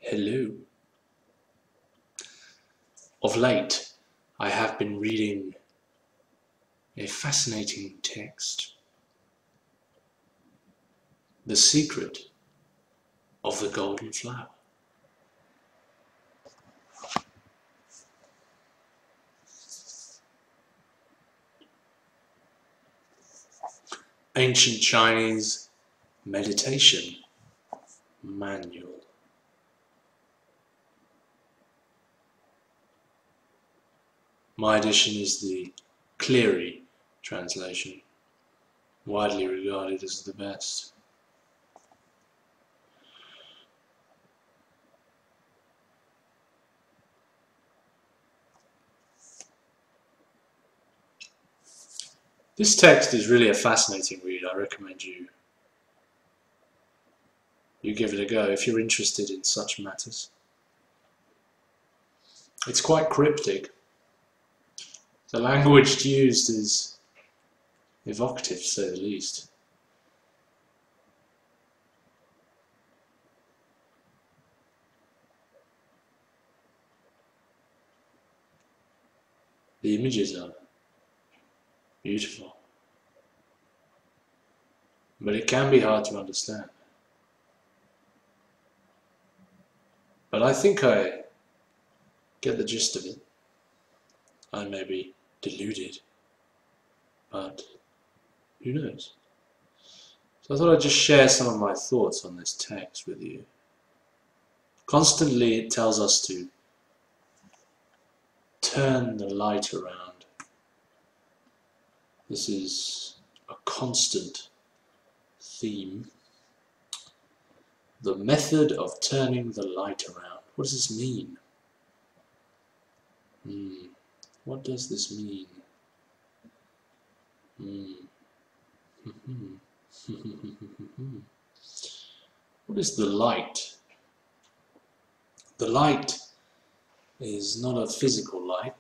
Hello. Of late, I have been reading a fascinating text, The Secret of the Golden Flower. Ancient Chinese meditation manual. My edition is the Cleary translation, widely regarded as the best. This text is really a fascinating read. I recommend you give it a go if you're interested in such matters. It's quite cryptic. The language used is evocative, to say the least. The images are beautiful, but it can be hard to understand. But I think I get the gist of it. I may be deluded, but who knows? So I thought I'd just share some of my thoughts on this text with you. Constantly it tells us to turn the light around. This is a constant theme. The method of turning the light around. What does this mean? What does this mean? What is the light? The light is not a physical light,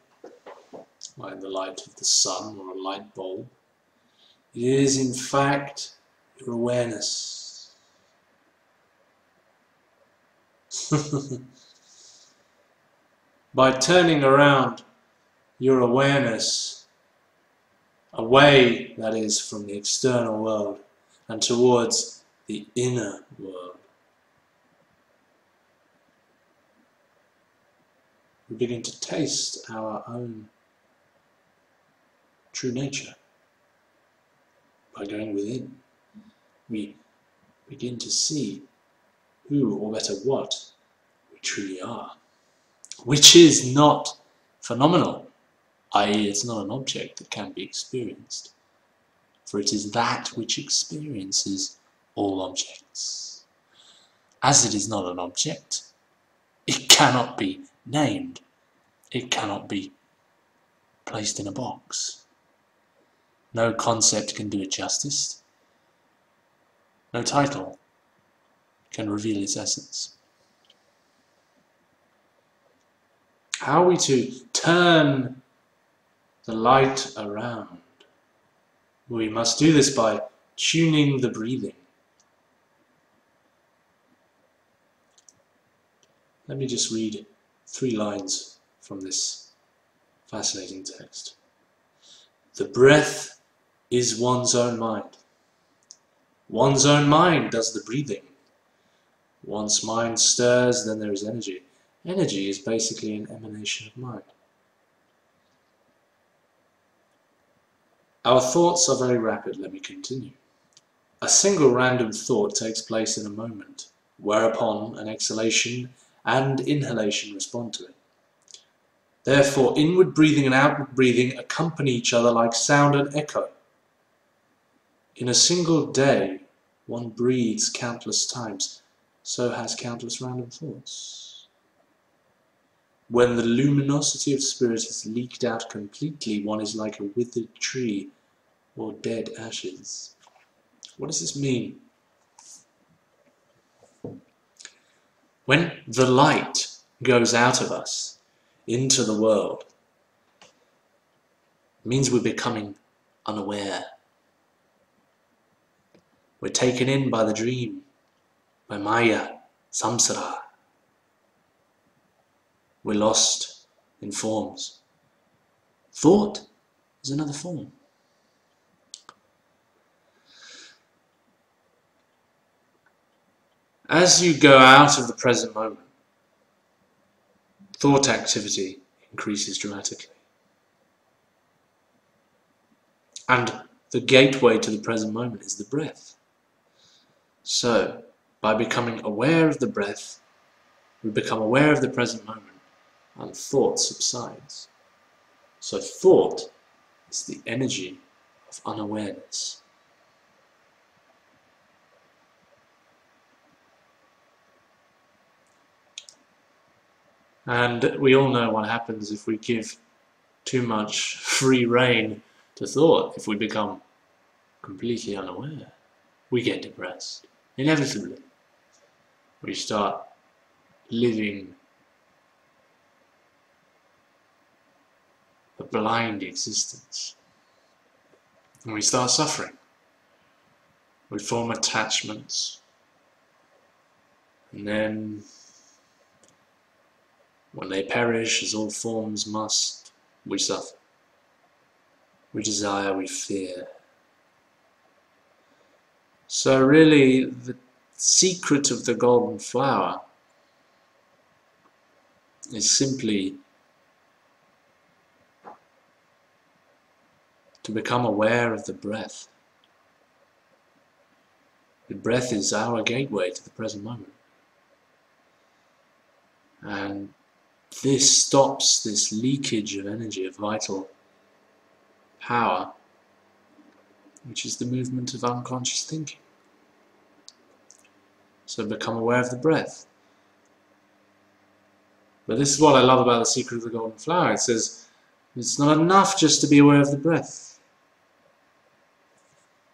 like the light of the sun or a light bulb. It is, in fact, your awareness. By turning around your awareness away, that is, from the external world and towards the inner world, we begin to taste our own true nature. By going within, we begin to see who, or better what, we truly are, which is not phenomenal, i.e. it's not an object that can be experienced, for it is that which experiences all objects. As it is not an object, it cannot be named, it cannot be placed in a box. No concept can do it justice. No title can reveal its essence. How are we to turn the light around? We must do this by tuning the breathing. Let me just read 3 lines from this fascinating text. The breath is one's own mind. One's own mind does the breathing. Once mind stirs, then there is energy. Energy is basically an emanation of mind. Our thoughts are very rapid. Let me continue. A single random thought takes place in a moment, whereupon an exhalation and inhalation respond to it. Therefore, inward breathing and outward breathing accompany each other like sound and echo. In a single day, one breathes countless times, so has countless random thoughts. When the luminosity of spirit is leaked out completely, one is like a withered tree or dead ashes. What does this mean? When the light goes out of us into the world, it means we're becoming unaware. We're taken in by the dream, by Maya, samsara. We're lost in forms. Thought is another form. As you go out of the present moment, thought activity increases dramatically. And the gateway to the present moment is the breath. So, by becoming aware of the breath, we become aware of the present moment, and thought subsides. So thought is the energy of unawareness. And we all know what happens if we give too much free rein to thought. If we become completely unaware, we get depressed. Inevitably, we start living a blind existence. And we start suffering. We form attachments. And then, when they perish, as all forms must, we suffer. We desire, we fear. So really, the secret of the golden flower is simply to become aware of the breath. The breath is our gateway to the present moment. And this stops this leakage of energy, of vital power, which is the movement of unconscious thinking. So become aware of the breath. But this is what I love about the secret of the golden flower. It says, it's not enough just to be aware of the breath.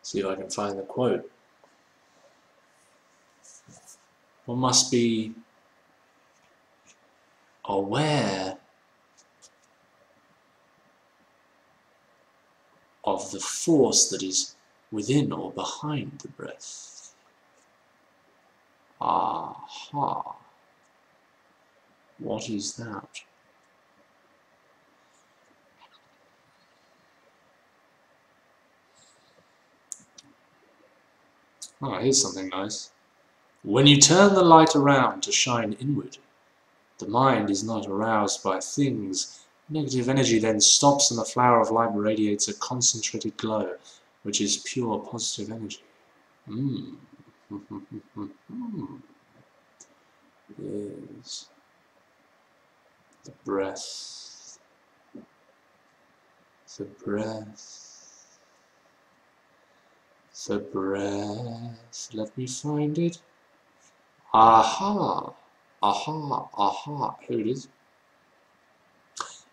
See if I can find the quote. One must be aware of the force that is within or behind the breath. Aha. What is that? Oh, here's something nice. When you turn the light around to shine inward, the mind is not aroused by things. Negative energy then stops and the flower of light radiates a concentrated glow, which is pure positive energy. Is the breath. The breath. The breath. Let me find it. Aha. Aha. Aha. Here it is.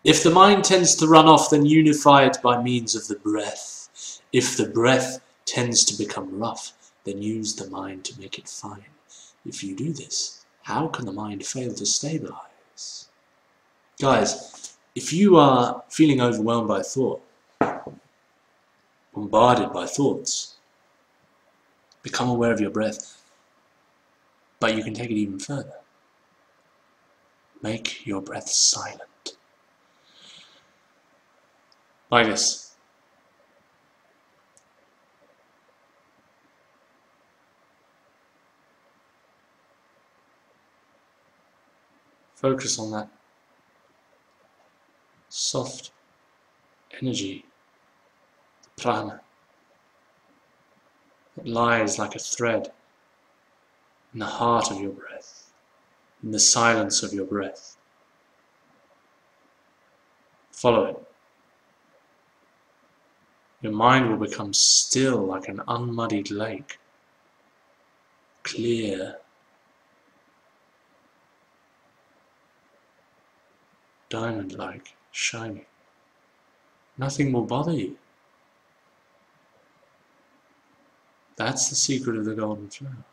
If the mind tends to run off, then unify it by means of the breath. If the breath tends to become rough, then use the mind to make it fine. If you do this, how can the mind fail to stabilize? Guys, if you are feeling overwhelmed by thought, bombarded by thoughts, become aware of your breath. But you can take it even further. Make your breath silent. Like this. Focus on that soft energy, the prana. It lies like a thread in the heart of your breath, in the silence of your breath. Follow it. Your mind will become still like an unmuddied lake, clear, diamond-like, shining. Nothing will bother you. That's the secret of the golden flower.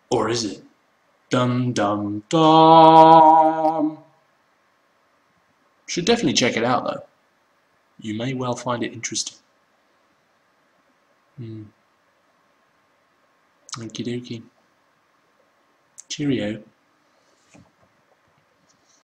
Or is it? Dum dum dum. Should definitely check it out though. You may well find it interesting. Okie dokie. Cheerio.